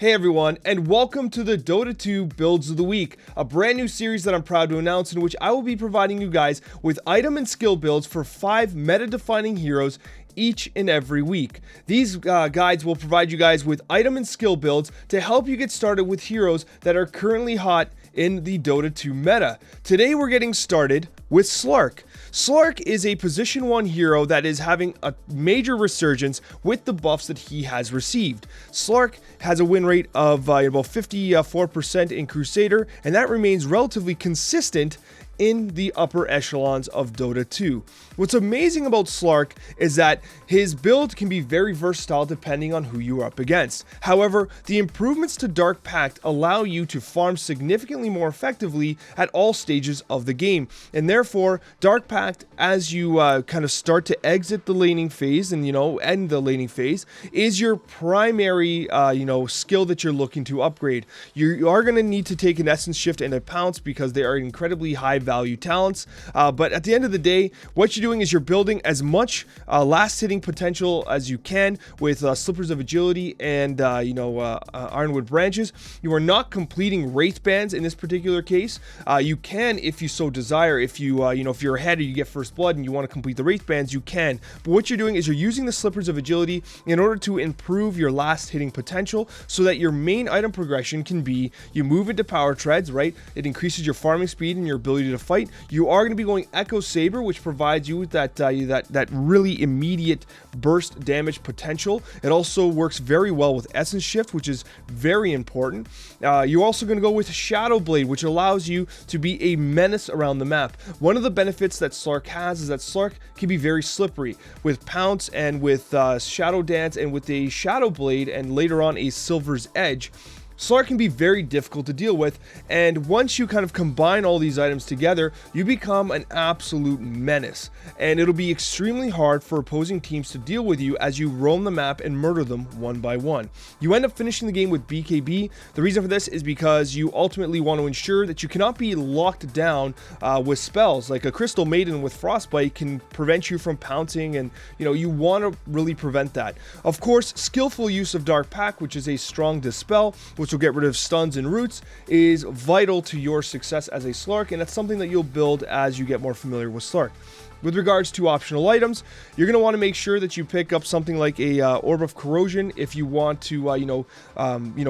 Hey everyone, and welcome to the Dota 2 Builds of the Week, a brand new series that I'm proud to announce in which I will be providing you guys with item and skill builds for 5 meta-defining heroes each and every week. These guides will provide you guys with item and skill builds to help you get started with heroes that are currently hot in the Dota 2 meta. Today we're getting started with Slark. Slark is a position 1 hero that is having a major resurgence with the buffs that he has received. Slark has a win rate of about 54% in Crusader, and that remains relatively consistent in the upper echelons of Dota 2. What's amazing about Slark is that his build can be very versatile depending on who you are up against. However, the improvements to Dark Pact allow you to farm significantly more effectively at all stages of the game, and therefore Dark Pact, as you kind of start to exit the laning phase and end the laning phase, is your primary skill that you're looking to upgrade. You are going to need to take an Essence Shift and a Pounce because they are incredibly high value talents, but at the end of the day, what you're doing is you're building as much last hitting potential as you can with Slippers of Agility and Ironwood Branches. You are not completing Wraith Bands in this particular case. You can, if you so desire, if you're ahead or you get first blood and you want to complete the Wraith Bands, you can. But what you're doing is you're using the Slippers of Agility in order to improve your last hitting potential so that your main item progression can be you move into Power Treads, right? It increases your farming speed and your ability to fight. You are going to be going Echo Saber, which provides you with that really immediate burst damage potential. It also works very well with Essence Shift, which is very important. You're also going to go with Shadow Blade, which allows you to be a menace around the map. One of the benefits that Slark has is that Slark can be very slippery with Pounce and with Shadow Dance and with a Shadow Blade and later on a Silver's Edge. Slark can be very difficult to deal with, and once you kind of combine all these items together, you become an absolute menace, and it'll be extremely hard for opposing teams to deal with you as you roam the map and murder them one by one. You end up finishing the game with BKB. The reason for this is because you ultimately want to ensure that you cannot be locked down with spells. Like a Crystal Maiden with Frostbite can prevent you from pouncing, and you want to really prevent that. Of course, skillful use of Dark Pact, which is a strong dispel, which will get rid of stuns and roots, is vital to your success as a Slark, and that's something that you'll build as you get more familiar with Slark. With regards to optional items, you're going to want to make sure that you pick up something like a Orb of Corrosion if you want to,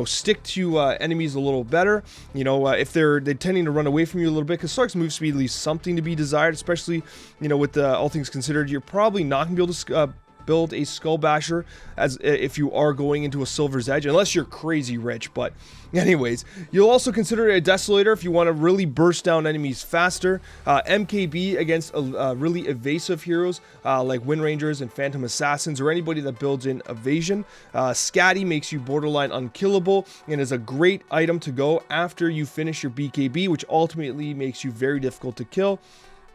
stick to enemies a little better. If they're tending to run away from you a little bit, because Slark's move speed leaves something to be desired, especially, with all things considered. You're probably not going to be able to build a Skull Basher as if you are going into a Silver's Edge, unless you're crazy rich. But anyways, you'll also consider a Desolator if you want to really burst down enemies faster. MKB against really evasive heroes like Wind Rangers and Phantom Assassins, or anybody that builds in evasion. Scatty makes you borderline unkillable and is a great item to go after you finish your BKB, which ultimately makes you very difficult to kill.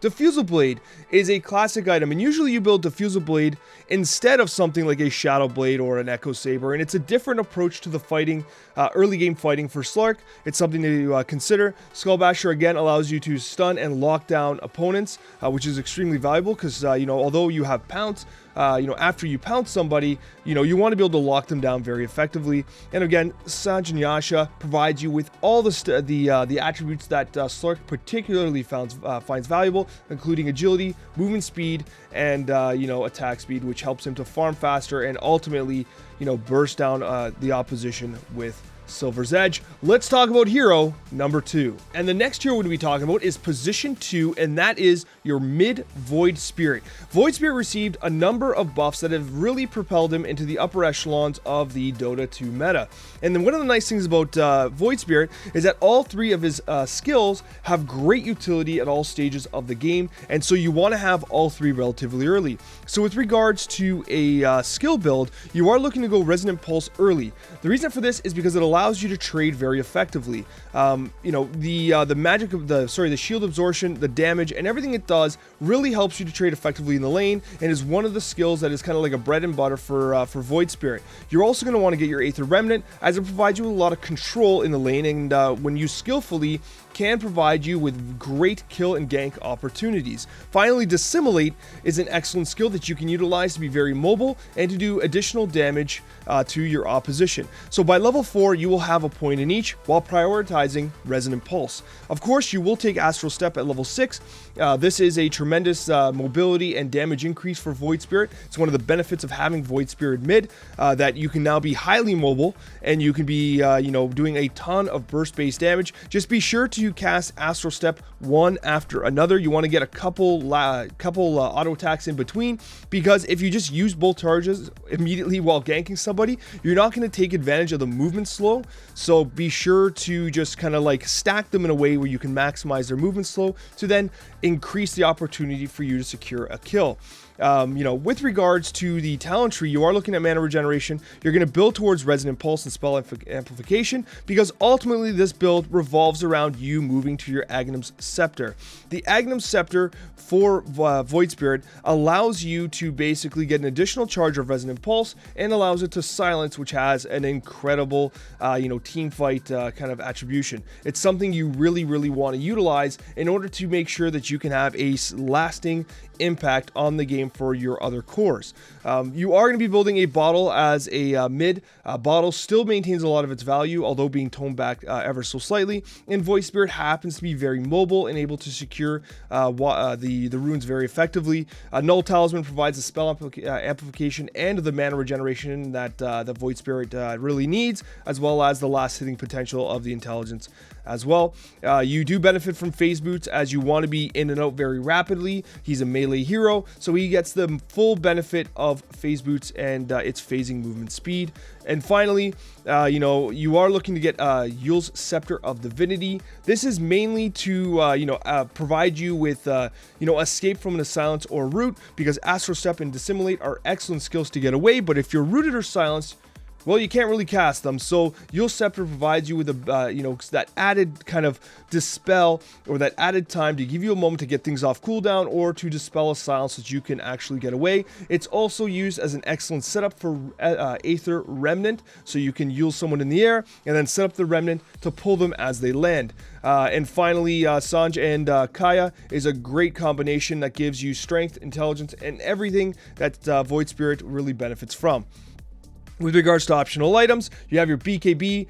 Diffusal Blade is a classic item, and usually you build Diffusal Blade instead of something like a Shadow Blade or an Echo Saber, and it's a different approach to the fighting, early game fighting for Slark. It's something to consider. Skull Basher again allows you to stun and lock down opponents, which is extremely valuable because although you have Pounce, after you pounce somebody, you want to be able to lock them down very effectively. And again, Sanjanyasha provides you with all the attributes that Slark particularly finds valuable, including agility, movement speed, and attack speed, which helps him to farm faster and ultimately burst down the opposition with Silver's Edge. Let's talk about hero number 2. And the next hero we're going to be talking about is position 2, and that is your mid Void Spirit. Void Spirit received a number of buffs that have really propelled him into the upper echelons of the Dota 2 meta. And then one of the nice things about Void Spirit is that all 3 of his skills have great utility at all stages of the game, and so you want to have all 3 relatively early. So with regards to a skill build, you are looking to go Resonant Pulse early. The reason for this is because it allows you to trade very effectively. The magic of the shield absorption, the damage, and everything it does really helps you to trade effectively in the lane, and is one of the skills that is kind of like a bread and butter for Void Spirit. You're also going to want to get your Aether Remnant, as it provides you with a lot of control in the lane, and when used skillfully, can provide you with great kill and gank opportunities. Finally, Dissimulate is an excellent skill that you can utilize to be very mobile and to do additional damage to your opposition. So by level 4, you will have a point in each while prioritizing Resonant Pulse. Of course, you will take Astral Step at level 6. This is a tremendous mobility and damage increase for Void Spirit. It's one of the benefits of having Void Spirit mid, that you can now be highly mobile and you can be doing a ton of burst-based damage. Just be sure to cast Astral Step one after another. You want to get a couple auto attacks in between, because if you just use both charges immediately while ganking somebody, you're not going to take advantage of the movement slow. So be sure to just kind of like stack them in a way where you can maximize their movement slow to then increase the opportunity for you to secure a kill. With regards to the talent tree, you are looking at mana regeneration. You're going to build towards Resonant Pulse and Spell Amplification, because ultimately this build revolves around you moving to your Aghanim's Scepter. The Aghanim's Scepter for Void Spirit allows you to basically get an additional charge of Resonant Pulse and allows it to silence, which has an incredible, team fight kind of attribution. It's something you really, really want to utilize in order to make sure that you can have a lasting impact on the game for your other cores. You are going to be building a bottle as a mid. Bottle still maintains a lot of its value, although being toned back ever so slightly. And Void Spirit happens to be very mobile and able to secure the runes very effectively. Null Talisman provides the spell amplification and the mana regeneration that the Void Spirit really needs, as well as the last hitting potential of the intelligence as well. You do benefit from Phase Boots as you want to be in and out very rapidly. He's a melee hero, so he gets the full benefit of Phase Boots and its phasing movement speed. And finally, you are looking to get Yule's Scepter of Divinity. This is mainly to, provide you with, escape from an silence or root, because Astral Step and Dissimulate are excellent skills to get away, but if you're rooted or silenced, well, you can't really cast them. So Yule's Scepter provides you with that added kind of dispel, or that added time to give you a moment to get things off cooldown or to dispel a silence that you can actually get away. It's also used as an excellent setup for Aether Remnant, so you can Yule someone in the air and then set up the Remnant to pull them as they land. And finally, Sanj and Kaya is a great combination that gives you strength, intelligence, and everything that Void Spirit really benefits from. With regards to optional items, you have your BKB,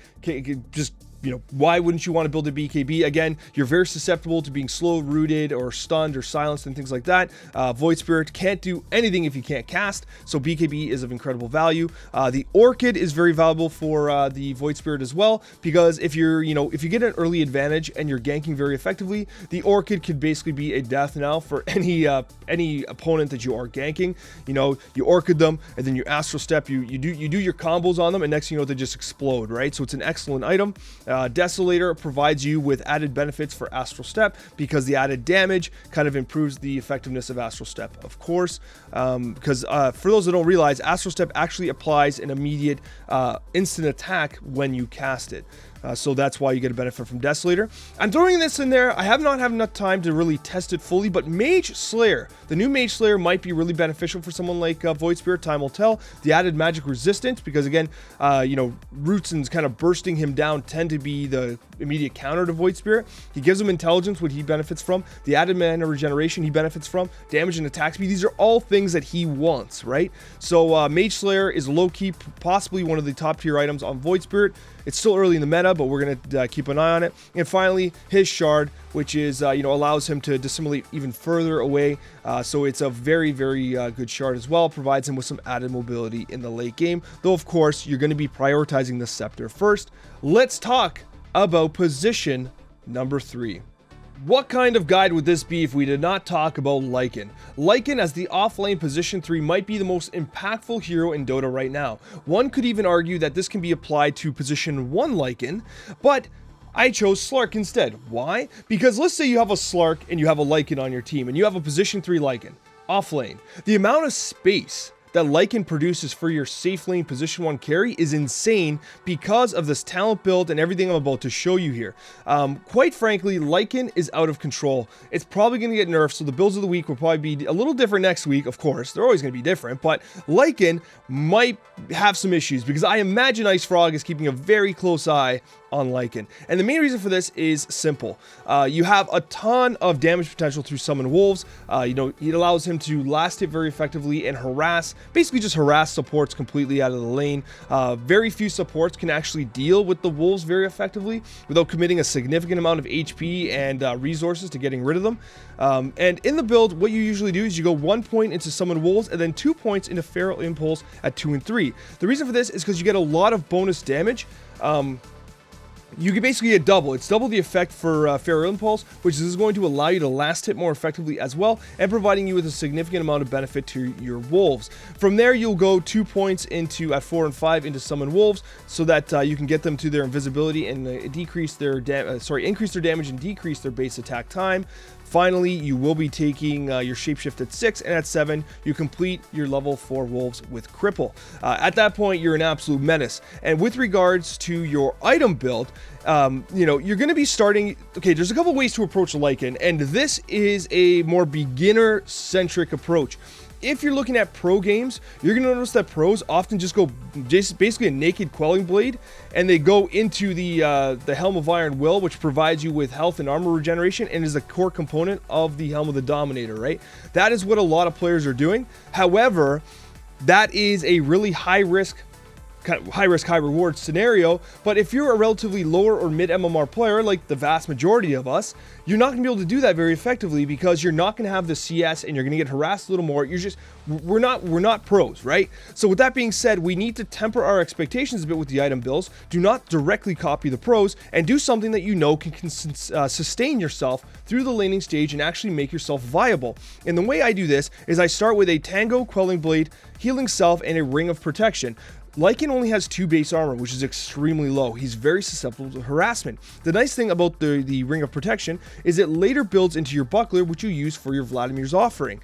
why wouldn't you want to build a BKB? Again, you're very susceptible to being slow, rooted, or stunned, or silenced, and things like that. Void Spirit can't do anything if you can't cast, so BKB is of incredible value. The Orchid is very valuable for the Void Spirit as well, because if you get an early advantage and you're ganking very effectively, the Orchid could basically be a death knell for any opponent that you are ganking. You Orchid them, and then you Astral Step, you do your combos on them, and next thing you know, they just explode, right? So it's an excellent item. Desolator provides you with added benefits for Astral Step, because the added damage kind of improves the effectiveness of Astral Step, of course, because for those that don't realize, Astral Step actually applies an immediate instant attack when you cast it. So that's why you get a benefit from Desolator. I'm throwing this in there. I have not had enough time to really test it fully, but Mage Slayer, the new Mage Slayer, might be really beneficial for someone like Void Spirit. Time will tell. The added magic resistance, because again, roots and kind of bursting him down tend to be the immediate counter to Void Spirit. He gives him intelligence, what he benefits from. The added mana regeneration he benefits from. Damage and attack speed. These are all things that he wants, right? So Mage Slayer is low-key, possibly one of the top tier items on Void Spirit. It's still early in the meta, but we're going to keep an eye on it. And finally, his Shard, which is, allows him to dissimulate even further away. So it's a very, very good Shard as well. Provides him with some added mobility in the late game. Though, of course, you're going to be prioritizing the Scepter first. Let's talk about position number 3. What kind of guide would this be if we did not talk about Lycan? Lycan as the offlane position 3 might be the most impactful hero in Dota right now. One could even argue that this can be applied to position 1 Lycan, but I chose Slark instead. Why? Because let's say you have a Slark and you have a Lycan on your team, and you have a position 3 Lycan, offlane. The amount of space that Lycan produces for your safe lane position 1 carry is insane because of this talent build and everything I'm about to show you here. Quite frankly, Lycan is out of control. It's probably going to get nerfed, so the builds of the week will probably be a little different next week. Of course, they're always going to be different, but Lycan might have some issues because I imagine Ice Frog is keeping a very close eye on Lycan. And the main reason for this is simple. You have a ton of damage potential through Summon Wolves. It allows him to last hit very effectively and basically just harass supports completely out of the lane. Very few supports can actually deal with the Wolves very effectively without committing a significant amount of HP and resources to getting rid of them. And in the build, what you usually do is you go 1 point into Summon Wolves and then 2 points into Feral Impulse at 2 and 3. The reason for this is because you get a lot of bonus damage. You can basically get double. It's double the effect for Feral Impulse, which is going to allow you to last hit more effectively as well, and providing you with a significant amount of benefit to your Wolves. From there, you'll go 2 points at 4 and 5 into Summon Wolves, so that you can get them to their invisibility and increase their damage and decrease their base attack time. Finally, you will be taking your Shapeshift at 6, and at 7, you complete your level 4 Wolves with Cripple. At that point, you're an absolute menace. And with regards to your item build, you're going to be starting... Okay, there's a couple ways to approach Lycan, and this is a more beginner-centric approach. If you're looking at pro games, you're going to notice that pros often just go basically a naked Quelling Blade, and they go into the Helm of Iron Will, which provides you with health and armor regeneration and is a core component of the Helm of the Dominator, right? That is what a lot of players are doing. However, that is a really high risk, high reward scenario. But if you're a relatively lower or mid MMR player, like the vast majority of us, you're not going to be able to do that very effectively because you're not going to have the CS and you're going to get harassed a little more. We're not pros, right? So with that being said, we need to temper our expectations a bit with the item builds. Do not directly copy the pros, and do something that you know can sustain yourself through the laning stage and actually make yourself viable. And the way I do this is I start with a Tango, Quelling Blade, Healing Self, and a Ring of Protection. Lycan only has 2 base armor, which is extremely low. He's very susceptible to harassment. The nice thing about the Ring of Protection is it later builds into your buckler, which you use for your Vladimir's Offering.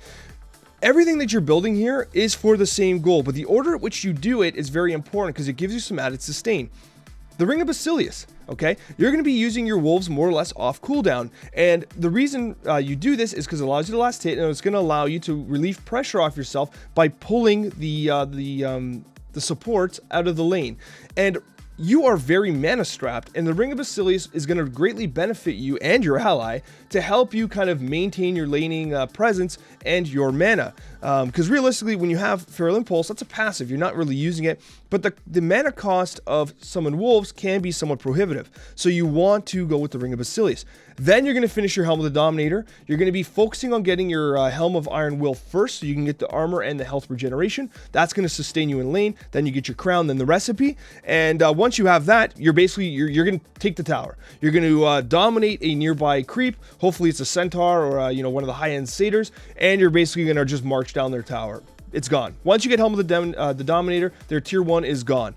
Everything that you're building here is for the same goal, but the order at which you do it is very important because it gives you some added sustain. The Ring of Basilius, okay? You're going to be using your Wolves more or less off cooldown, and the reason you do this is because it allows you to last hit, and it's going to allow you to relieve pressure off yourself by pulling the supports out of the lane. And you are very mana strapped, and the Ring of Basilius is going to greatly benefit you and your ally to help you kind of maintain your laning presence and your mana. Because realistically, when you have Feral Impulse, that's a passive. You're not really using it, but the mana cost of Summon Wolves can be somewhat prohibitive. So you want to go with the Ring of Basilius. Then you're going to finish your Helm of the Dominator. You're going to be focusing on getting your Helm of Iron Will first, so you can get the armor and the health regeneration. That's going to sustain you in lane. Then you get your crown, then the recipe. And once you have that, you're going to take the tower. You're going to dominate a nearby creep. Hopefully it's a centaur or one of the high-end satyrs, and you're basically going to just march down their tower. It's gone. Once you get Helm of the Dominator, their tier 1 is gone.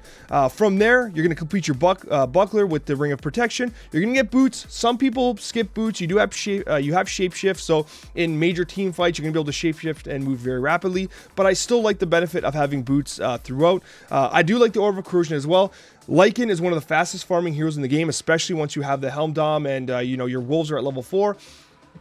From there, you're going to complete your buckler with the Ring of Protection. You're going to get boots. Some people skip boots. You do have shapeshift, so in major team fights, you're going to be able to shapeshift and move very rapidly. But I still like the benefit of having boots throughout. I do like the Orb of Corrosion as well. Lycan is one of the fastest farming heroes in the game, especially once you have the Helm Dom and your Wolves are at level 4.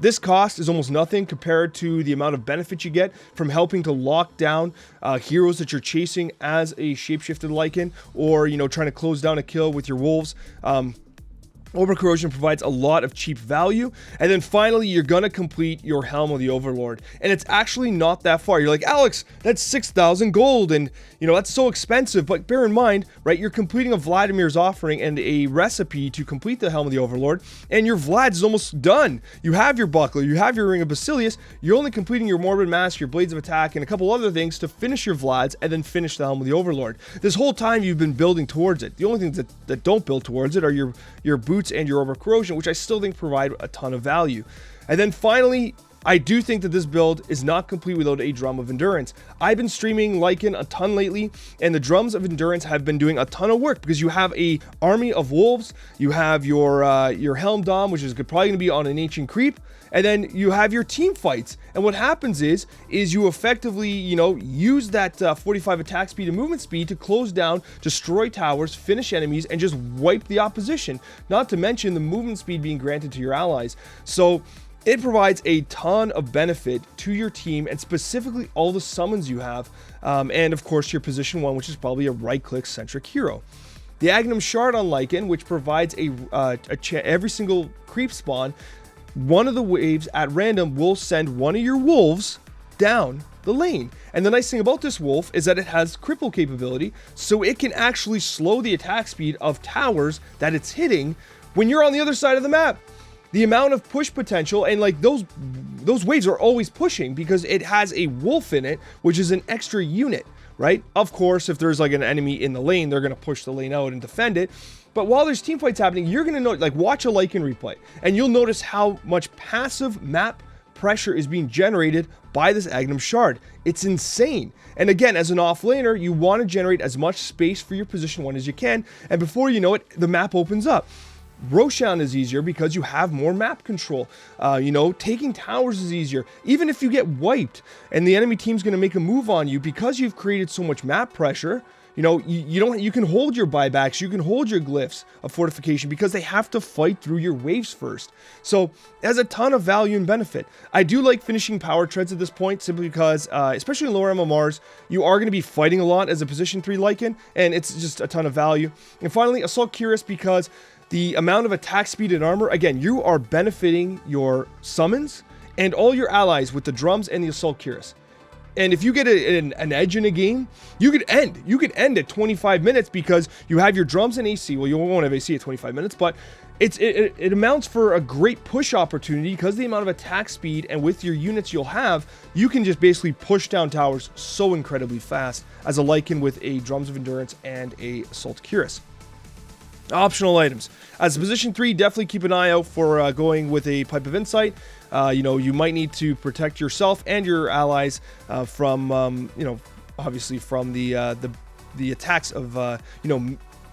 This cost is almost nothing compared to the amount of benefit you get from helping to lock down heroes that you're chasing as a shapeshifted Lycan, or trying to close down a kill with your Wolves. Orb Corrosion provides a lot of cheap value. And then finally, you're going to complete your Helm of the Overlord. And it's actually not that far. You're like, Alex, that's 6,000 gold. And, that's so expensive. But bear in mind, right, you're completing a Vladimir's Offering and a recipe to complete the Helm of the Overlord. And your Vlad's almost done. You have your buckler. You have your Ring of Basilius. You're only completing your Morbid Mask, your Blades of Attack, and a couple other things to finish your Vlads and then finish the Helm of the Overlord. This whole time, you've been building towards it. The only things that don't build towards it are your boots and your Orb of Corrosion, which I still think provide a ton of value. And then finally, I do think that this build is not complete without a Drum of Endurance. I've been streaming Lycan a ton lately, and the Drums of Endurance have been doing a ton of work because you have a army of wolves, you have your Helm Dom, which is probably going to be on an ancient creep, and then you have your team fights. And what happens is you effectively, use that 45 attack speed and movement speed to close down, destroy towers, finish enemies, and just wipe the opposition. Not to mention the movement speed being granted to your allies. So it provides a ton of benefit to your team, and specifically all the summons you have, and of course your position 1, which is probably a right-click centric hero. The Agnum Shard on Lycan, which provides every single creep spawn, one of the waves at random will send one of your wolves down the lane. And the nice thing about this wolf is that it has cripple capability, so it can actually slow the attack speed of towers that it's hitting when you're on the other side of the map. The amount of push potential, and like those waves are always pushing because it has a wolf in it, which is an extra unit, right? Of course, if there's like an enemy in the lane, they're going to push the lane out and defend it. But while there's team fights happening, you're going to know, like, watch a Lycan replay, and you'll notice how much passive map pressure is being generated by this Agnum Shard. It's insane. And again, as an offlaner, you want to generate as much space for your position 1 as you can, and before you know it, the map opens up. Roshan is easier because you have more map control. Taking towers is easier. Even if you get wiped and the enemy team's going to make a move on you, because you've created so much map pressure, you can hold your buybacks, you can hold your glyphs of fortification because they have to fight through your waves first. So it has a ton of value and benefit. I do like finishing power treads at this point simply because, especially in lower MMRs, you are going to be fighting a lot as a position 3 Lycan, and it's just a ton of value. And finally, Assault Cuirass, because the amount of attack speed and armor, again, you are benefiting your summons and all your allies with the drums and the Assault Cuirass. And if you get an edge in a game, you could end at 25 minutes because you have your drums and AC. Well, you won't have AC at 25 minutes, but it amounts for a great push opportunity because the amount of attack speed, and with your units you'll have, you can just basically push down towers so incredibly fast as a Lycan with a Drums of Endurance and a Assault Cuirass. Optional items. As a position 3, definitely keep an eye out for going with a Pipe of Insight. You might need to protect yourself and your allies from, obviously from the attacks of,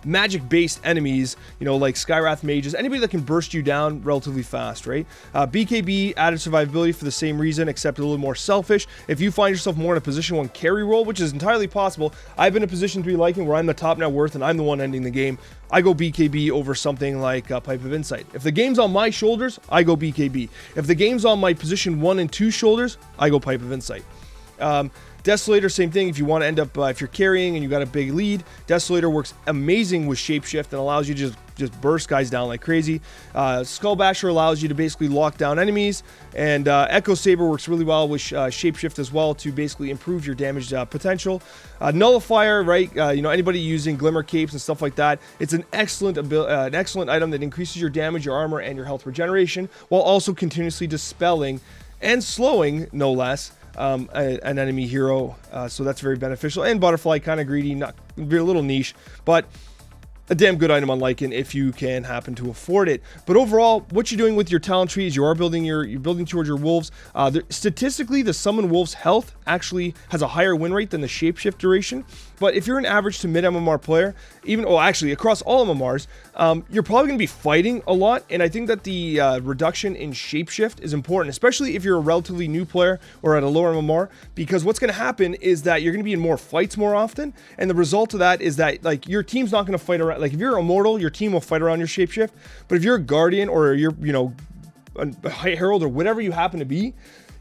magic-based enemies, like Skywrath mages, anybody that can burst you down relatively fast, right? BKB added survivability for the same reason, except a little more selfish. If you find yourself more in a position 1 carry role, which is entirely possible, I've been in a position 3 Lycan where I'm the top net worth and I'm the one ending the game. I go BKB over something like Pipe of Insight. If the game's on my shoulders, I go BKB. If the game's on my position 1 and 2 shoulders, I go Pipe of Insight. Desolator, same thing. If you want to end up, if you're carrying and you got a big lead, Desolator works amazing with Shapeshift and allows you to just burst guys down like crazy. Skull Basher allows you to basically lock down enemies, and Echo Saber works really well with Shapeshift as well to basically improve your damage potential. Nullifier, right? Anybody using Glimmer Capes and stuff like that, it's an excellent item that increases your damage, your armor, and your health regeneration, while also continuously dispelling and slowing, no less, an enemy hero, so that's very beneficial. And Butterfly, kind of greedy, not a little niche, but a damn good item on Lycan if you can happen to afford it. But overall, what you're doing with your talent tree is you're building towards your wolves. Statistically, the summon wolf's health actually has a higher win rate than the shapeshift duration. But if you're an average to mid MMR player, actually across all MMRs, you're probably going to be fighting a lot. And I think that the reduction in shapeshift is important, especially if you're a relatively new player or at a lower MMR, because what's going to happen is that you're going to be in more fights more often. And the result of that is that like your team's not going to fight around. Like if you're immortal, your team will fight around your shapeshift. But if you're a guardian or you're, a herald or whatever you happen to be,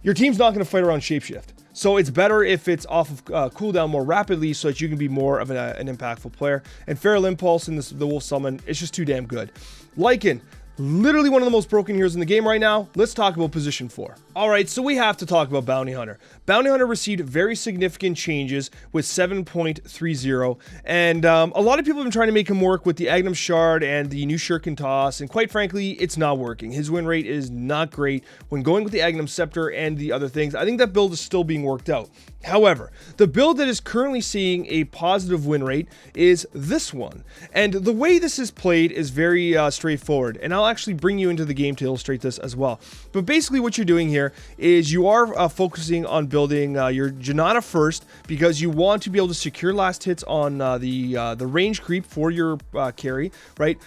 your team's not going to fight around shapeshift. So it's better if it's off of cooldown more rapidly so that you can be more of an impactful player. And Feral Impulse in the Wolf Summon, it's just too damn good. Lycan, literally one of the most broken heroes in the game right now. Let's talk about position 4. Alright, so we have to talk about Bounty Hunter. Bounty Hunter received very significant changes with 7.30, and a lot of people have been trying to make him work with the Agnum Shard and the new Shuriken Toss, and quite frankly, it's not working. His win rate is not great when going with the Agnum Scepter and the other things. I think that build is still being worked out. However, the build that is currently seeing a positive win rate is this one. And the way this is played is very straightforward. And I'll actually bring you into the game to illustrate this as well. But basically what you're doing here is you are focusing on building your Janata first, because you want to be able to secure last hits on the range creep for your carry, right?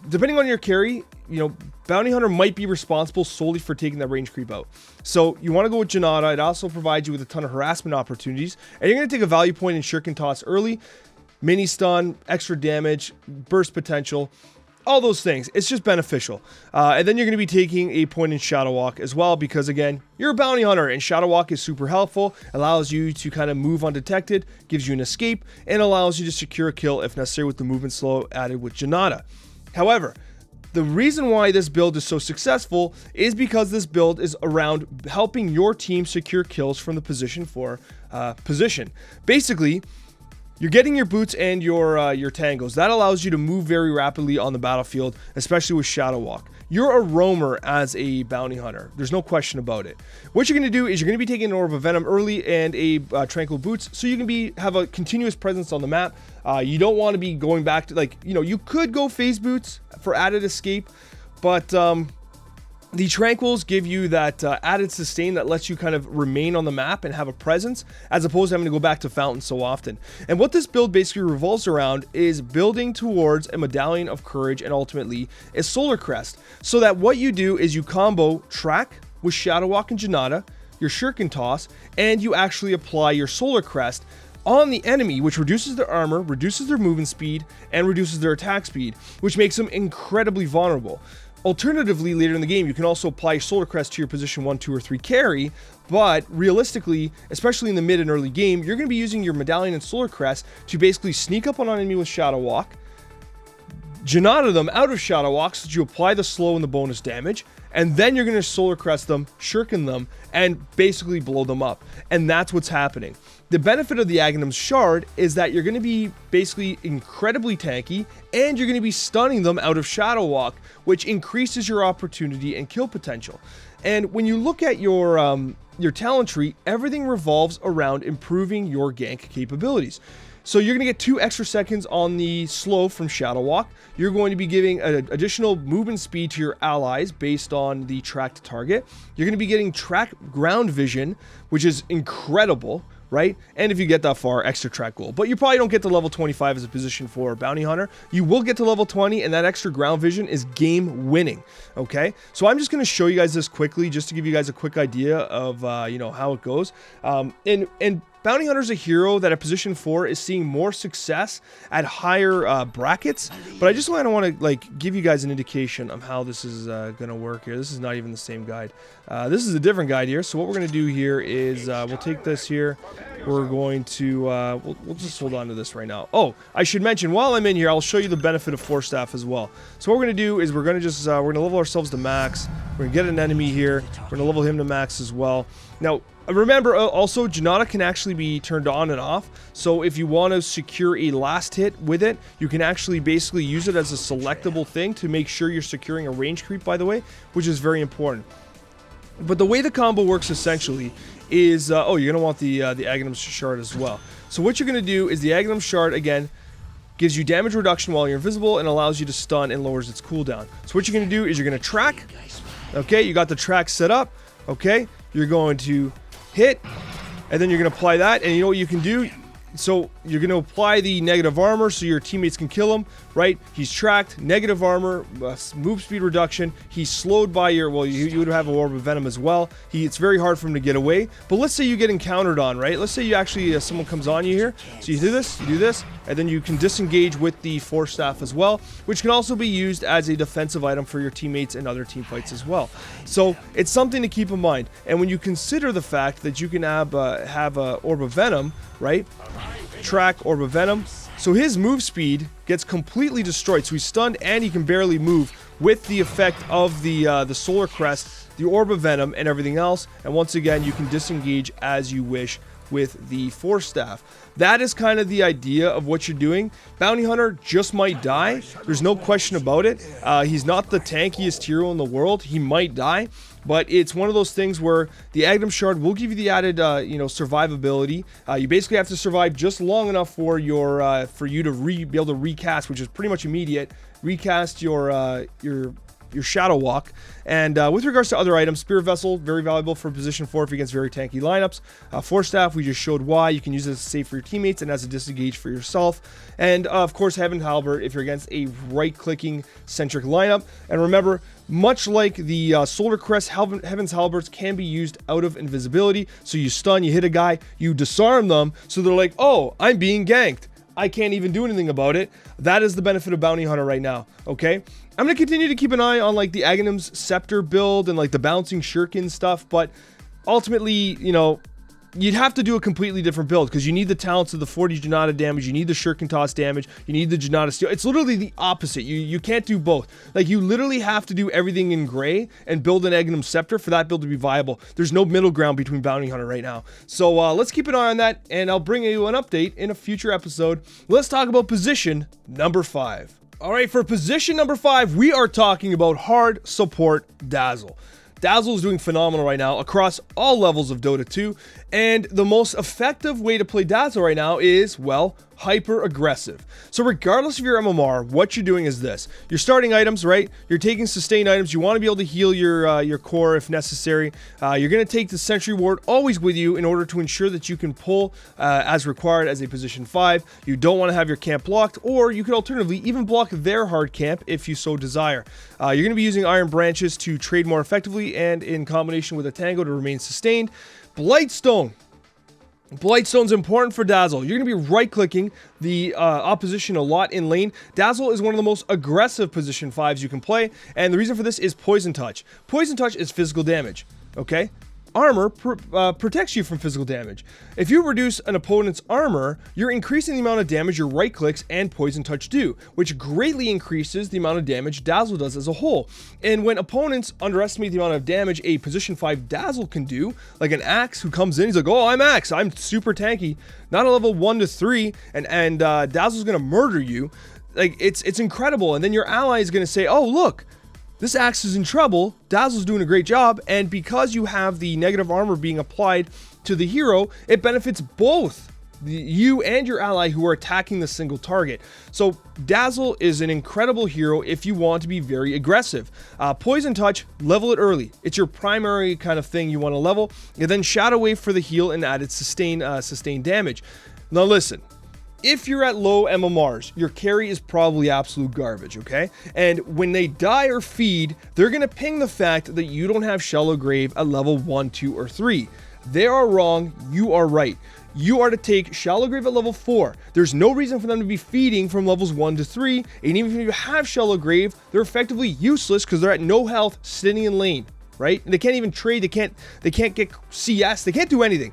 Depending on your carry, you know, Bounty Hunter might be responsible solely for taking that range creep out. So you want to go with Janata. It also provides you with a ton of harassment opportunities. And you're going to take a value point in Shuriken Toss early. Mini stun, extra damage, burst potential, all those things. It's just beneficial. And then you're going to be taking a point in Shadow Walk as well, because again, you're a Bounty Hunter and Shadow Walk is super helpful. Allows you to kind of move undetected, gives you an escape, and allows you to secure a kill if necessary with the movement slow added with Janata. However, the reason why this build is so successful is because this build is around helping your team secure kills from the position for position. Basically, you're getting your boots and your tangos. That allows you to move very rapidly on the battlefield, especially with Shadow Walk. You're a roamer as a bounty hunter. There's no question about it. What you're going to do is you're going to be taking an Orb of Venom early and a Tranquil Boots, so you can have a continuous presence on the map. You don't want to be going back to, like, you know, you could go Phase Boots for added escape, but the Tranquils give you that added sustain that lets you kind of remain on the map and have a presence, as opposed to having to go back to Fountain so often. And what this build basically revolves around is building towards a Medallion of Courage and ultimately a Solar Crest. So that what you do is you combo Track with Shadow Walk and Janata, your Shuriken Toss, and you actually apply your Solar Crest on the enemy, which reduces their armor, reduces their movement speed, and reduces their attack speed, which makes them incredibly vulnerable. Alternatively, later in the game, you can also apply Solar Crest to your position 1, 2, or 3 carry, but realistically, especially in the mid and early game, you're going to be using your Medallion and Solar Crest to basically sneak up on an enemy with Shadow Walk, Janata them out of Shadow Walk so that you apply the slow and the bonus damage, and then you're going to Solar Crest them, Shuriken them, and basically blow them up. And that's what's happening. The benefit of the Aghanim's Shard is that you're going to be basically incredibly tanky, and you're going to be stunning them out of Shadow Walk, which increases your opportunity and kill potential. And when you look at your talent tree, everything revolves around improving your gank capabilities. So you're going to get 2 extra seconds on the slow from Shadow Walk. You're going to be giving an additional movement speed to your allies based on the tracked target. You're going to be getting track ground vision, which is incredible, right? And if you get that far, extra track goal. But you probably don't get to level 25 as a position for Bounty Hunter. You will get to level 20, and that extra ground vision is game winning, okay? So I'm just going to show you guys this quickly, just to give you guys a quick idea of, you know, how it goes. And Bounty Hunter is a hero that at position 4 is seeing more success at higher brackets, but I just want to like give you guys an indication of how this is going to work here. This is not even the same guide. This is a different guide here. So what we're going to do here is we'll take this here. We're going to we'll just hold on to this right now. Oh, I should mention, while I'm in here, I'll show you the benefit of Force Staff as well. So what we're going to do is we're going to just we're going to level ourselves to max. We're going to get an enemy here. We're going to level him to max as well. Now, remember, also, Janata can actually be turned on and off. So if you want to secure a last hit with it, you can actually basically use it as a selectable thing to make sure you're securing a range creep, by the way, which is very important. But the way the combo works essentially is, oh, you're going to want the Aghanim's Shard as well. So what you're going to do is the Aghanim's Shard, again, gives you damage reduction while you're invisible and allows you to stun and lowers its cooldown. So what you're going to do is you're going to track. Okay, you got the track set up. Okay, you're going to hit, and then you're going to apply that, and you know what you can do? So you're going to apply the negative armor so your teammates can kill him, right? He's tracked, negative armor, move speed reduction. He's slowed by your, well, you would have a Orb of Venom as well. It's very hard for him to get away. But let's say you get encountered on, right? Let's say you actually, someone comes on you here. So you do this, and then you can disengage with the Force Staff as well, which can also be used as a defensive item for your teammates in other team fights as well. So it's something to keep in mind. And when you consider the fact that you can have a Orb of Venom, right? Track, Orb of Venom. So his move speed gets completely destroyed. So he's stunned and he can barely move with the effect of the Solar Crest, the Orb of Venom, and everything else. And once again, you can disengage as you wish with the Force Staff. That is kind of the idea of what you're doing. Bounty Hunter just might die. There's no question about it. He's not the tankiest hero in the world. He might die. But it's one of those things where the Aghanim Shard will give you the added, survivability. You basically have to survive just long enough for your, for you to be able to recast, which is pretty much immediate. Recast your Shadow Walk. And with regards to other items, Spirit Vessel, very valuable for position 4 if you're against very tanky lineups. Force Staff, we just showed why. You can use it as a save for your teammates and as a disengage for yourself. And of course, Heaven's Halberd if you're against a right-clicking centric lineup. And remember, much like the Solar Crest, Heaven's Halberds can be used out of invisibility. So you stun, you hit a guy, you disarm them, so they're like, oh, I'm being ganked. I can't even do anything about it. That is the benefit of Bounty Hunter right now, okay? I'm going to continue to keep an eye on, like, the Aghanim's Scepter build and, like, the bouncing shuriken stuff, but ultimately, you know, you'd have to do a completely different build because you need the talents of the 40 Janata damage, you need the Shuriken Toss damage, you need the Janata Steel. It's literally the opposite. You can't do both. Like, you literally have to do everything in gray and build an Aghanim Scepter for that build to be viable. There's no middle ground between Bounty Hunter right now. So let's keep an eye on that, and I'll bring you an update in a future episode. Let's talk about position number 5. All right, for position number 5, we are talking about hard support Dazzle. Dazzle is doing phenomenal right now across all levels of Dota 2, and the most effective way to play Dazzle right now is, well, hyper aggressive. So regardless of your MMR, what you're doing is this. You're starting items, right? You're taking sustained items. You want to be able to heal your core if necessary. You're going to take the Sentry Ward always with you in order to ensure that you can pull as required as a position 5. You don't want to have your camp blocked, or you could alternatively even block their hard camp if you so desire. You're going to be using Iron Branches to trade more effectively and in combination with a Tango to remain sustained. Blightstone. Blightstone's important for Dazzle. You're going to be right-clicking the opposition a lot in lane. Dazzle is one of the most aggressive position 5s you can play, and the reason for this is Poison Touch. Poison Touch is physical damage, okay? Armor protects you from physical damage. If you reduce an opponent's armor, you're increasing the amount of damage your right clicks and Poison Touch do, which greatly increases the amount of damage Dazzle does as a whole. And when opponents underestimate the amount of damage a position 5 Dazzle can do, like an Axe who comes in, he's like, oh, I'm Axe, I'm super tanky, not a level 1 to 3, and Dazzle's gonna murder you. Like, it's incredible. And then your ally is gonna say, oh, look, this Axe is in trouble, Dazzle's doing a great job, and because you have the negative armor being applied to the hero, it benefits both you and your ally who are attacking the single target. So Dazzle is an incredible hero if you want to be very aggressive. Poison Touch, level it early. It's your primary kind of thing you want to level, and then Shadow Wave for the heal and added sustained damage. Now listen, if you're at low MMRs, your carry is probably absolute garbage, okay? And when they die or feed, they're going to ping the fact that you don't have Shallow Grave at level 1, 2, or 3. They are wrong, you are right. You are to take Shallow Grave at level 4. There's no reason for them to be feeding from levels 1 to 3, and even if you have Shallow Grave, they're effectively useless because they're at no health sitting in lane, right? And they can't even trade, they can't get CS, they can't do anything.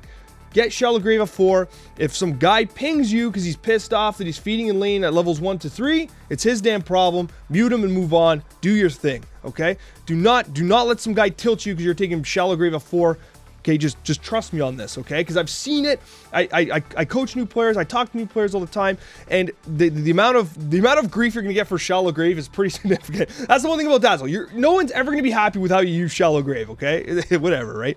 Get Shallow Grave at 4. If some guy pings you because he's pissed off that he's feeding in lane at levels 1 to 3, it's his damn problem. Mute him and move on. Do your thing, okay? Do not let some guy tilt you because you're taking Shallow Grave at 4. Okay, just trust me on this, okay? Because I've seen it. I coach new players. I talk to new players all the time, and the amount of grief you're gonna get for Shallow Grave is pretty significant. That's the one thing about Dazzle. No one's ever gonna be happy with how you use Shallow Grave, okay? Whatever, right?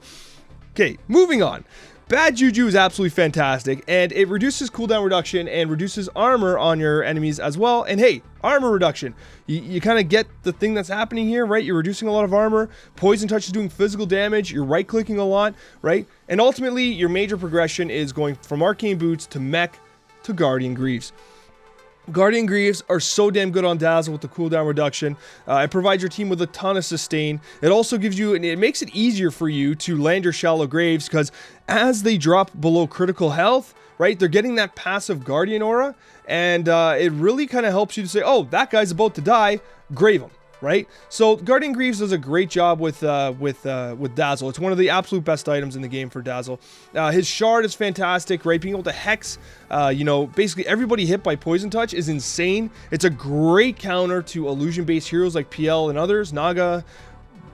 Okay, moving on. Bad Juju is absolutely fantastic, and it reduces cooldown reduction and reduces armor on your enemies as well. And hey, armor reduction. You kind of get the thing that's happening here, right? You're reducing a lot of armor. Poison Touch is doing physical damage. You're right-clicking a lot, right? And ultimately, your major progression is going from Arcane Boots to Mech to Guardian Greaves. Guardian Greaves are so damn good on Dazzle with the cooldown reduction. It provides your team with a ton of sustain. It also gives you, and it makes it easier for you to land your Shallow Graves because as they drop below critical health, right, they're getting that passive Guardian aura, and it really kind of helps you to say, oh, that guy's about to die, grave him. Right? So Guardian Greaves does a great job with Dazzle. It's one of the absolute best items in the game for Dazzle. His shard is fantastic, right? Being able to hex, basically everybody hit by Poison Touch is insane. It's a great counter to illusion-based heroes like PL and others, Naga,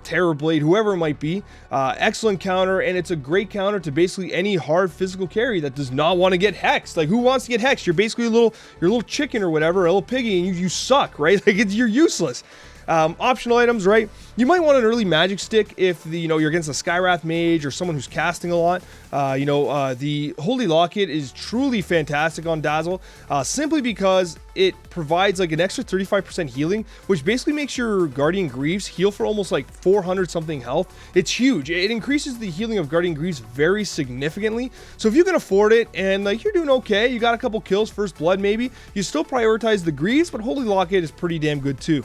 Terror Blade, whoever it might be. Excellent counter, and it's a great counter to basically any hard physical carry that does not want to get hexed. Like, who wants to get hexed? You're basically a little chicken or whatever, a little piggy, and you suck, right? Like, you're useless. Optional items, right? You might want an early magic stick if you're against a Skywrath mage or someone who's casting a lot. The Holy Locket is truly fantastic on Dazzle, simply because it provides like an extra 35% healing, which basically makes your Guardian Greaves heal for almost like 400 something health. It's huge. It increases the healing of Guardian Greaves very significantly. So if you can afford it and like you're doing okay, you got a couple kills, first blood maybe, you still prioritize the Greaves, but Holy Locket is pretty damn good too.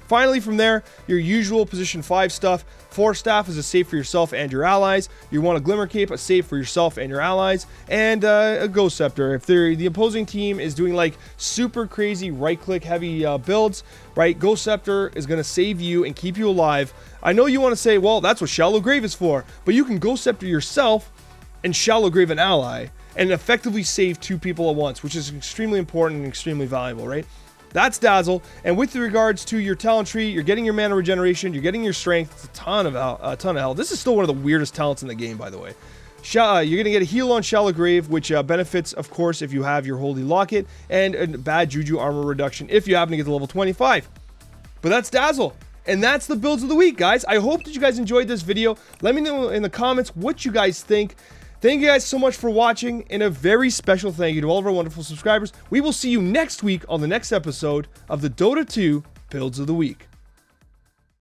Finally, from there, your usual position 5 stuff. Force Staff is a save for yourself and your allies. You want a Glimmer Cape, a save for yourself and your allies. And a Ghost Scepter. If the opposing team is doing like super crazy right-click heavy builds, right, Ghost Scepter is going to save you and keep you alive. I know you want to say, well, that's what Shallow Grave is for. But you can Ghost Scepter yourself and Shallow Grave an ally and effectively save 2 people at once, which is extremely important and extremely valuable, right? That's Dazzle, and with regards to your talent tree, you're getting your mana regeneration, you're getting your strength, it's a ton of health. This is still one of the weirdest talents in the game, by the way. You're going to get a heal on Shallow Grave, which benefits, of course, if you have your Holy Locket, and a bad Juju armor reduction if you happen to get to level 25. But that's Dazzle, and that's the builds of the week, guys. I hope that you guys enjoyed this video. Let me know in the comments what you guys think. Thank you guys so much for watching, and a very special thank you to all of our wonderful subscribers. We will see you next week on the next episode of the Dota 2 Builds of the Week.